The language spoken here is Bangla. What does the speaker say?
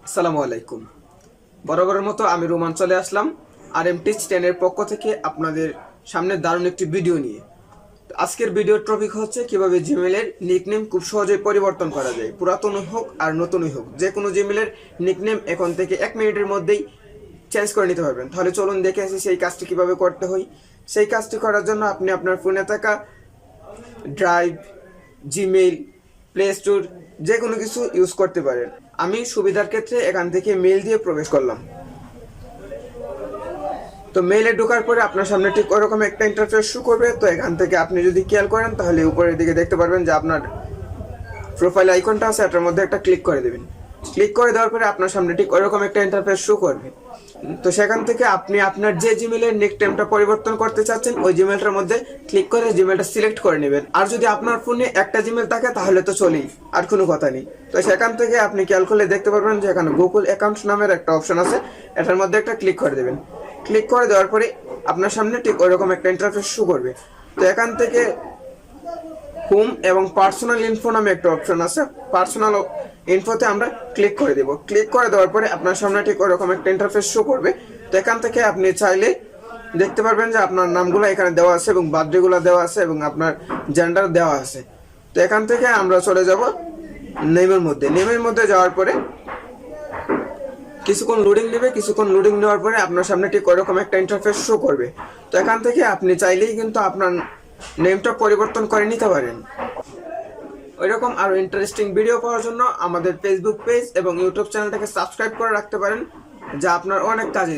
আসসালামু আলাইকুম। বরাবরের মতো আমি রোমান চলে আসলাম RM টিচ 10 এর পক্ষ থেকে আপনাদের সামনে দারুণ একটি ভিডিও নিয়ে। আজকের ভিডিওর টপিক হচ্ছে কিভাবে জিমেলের নিকনেম খুব সহজেই পরিবর্তন করা যায়, পুরাতনই হোক আর নতুনই হোক। যে কোনো জিমেলের নিকনেম এখন থেকে 1 মিনিটের মধ্যেই চেঞ্জ করে নিতে পারবেন। তাহলে চলুন দেখে আসি সেই কাজটি কিভাবে করতে হয়। সেই কাজটি করার জন্য আপনি আপনার ফোনে থাকা ড্রাইভ, জিমেইল, প্লে স্টোর যে কোনো কিছু ইউজ করতে পারেন। আমি সুবিধার ক্ষেত্রে এখান থেকে মেইল দিয়ে প্রবেশ করলাম। তো মেইলে ঢোকার পরে আপনার সামনে ঠিক ওরকম একটা ইন্টারফেস শো করবে। তো এখান থেকে আপনি যদি খেয়াল করেন তাহলে উপরের দিকে দেখতে পারবেন যে আপনার প্রোফাইল আইকনটা আছে, এটার মধ্যে একটা ক্লিক করে দেবেন। ক্লিক করে দেওয়ার পরে আপনার সামনে ঠিক ওরকম একটা ইন্টারফেস শো করবে। তো সেখান থেকে আপনি আপনার যে জিমেলের নিকনেমটা পরিবর্তন করতে চাচ্ছেন ওই জিমেলটার মধ্যে ক্লিক করে জিমেলটা সিলেক্ট করে নেবেন। আর যদি আপনার ফোনে একটা জিমেল থাকে তাহলে তো চলেই, আর কোনো কথা নেই। তো সেখান থেকে আপনি খেয়াল করলে দেখতে পারবেন যে এখানে গুগল অ্যাকাউন্ট নামের একটা অপশন আছে, এটার মধ্যে একটা ক্লিক করে দেবেন। ক্লিক করে দেওয়ার পরে আপনার সামনে ঠিক ওইরকম একটা ইন্টারফেস শো করবে। তো এখান থেকে হোম এবং পার্সোনাল ইনফো নামে একটা অপশন আছে, পার্সোনাল ইনফোতে আমরা ক্লিক করে দেব। ক্লিক করে দেওয়ার পরে আপনার সামনে ঠিক ওরকম একটা ইন্টারফেস শো করবে। তো এখান থেকে আপনি চাইলে দেখতে পারবেন যে আপনার নামগুলো এখানে দেওয়া আছে এবং বার্থডেগুলো দেওয়া আছে এবং আপনার জেন্ডার দেওয়া আছে। তো এখান থেকে আমরা চলে যাব নেমের মধ্যে। নেমের মধ্যে যাওয়ার পরে কিছুক্ষণ লোডিং নেবে। কিছুক্ষণ লোডিং নেওয়ার পরে আপনার সামনে ঠিক ওরকম একটা ইন্টারফেস শো করবে। তো এখান থেকে আপনি চাইলেই কিন্তু আপনার নেমটা পরিবর্তন করে নিতে পারেন। ওইরকম আরো ইন্টারেস্টিং ভিডিও পাওয়ার জন্য আমাদের ফেসবুক পেজ এবং ইউটিউব চ্যানেলটাকে সাবস্ক্রাইব করে রাখতে পারেন, যা আপনার অনেক কাজে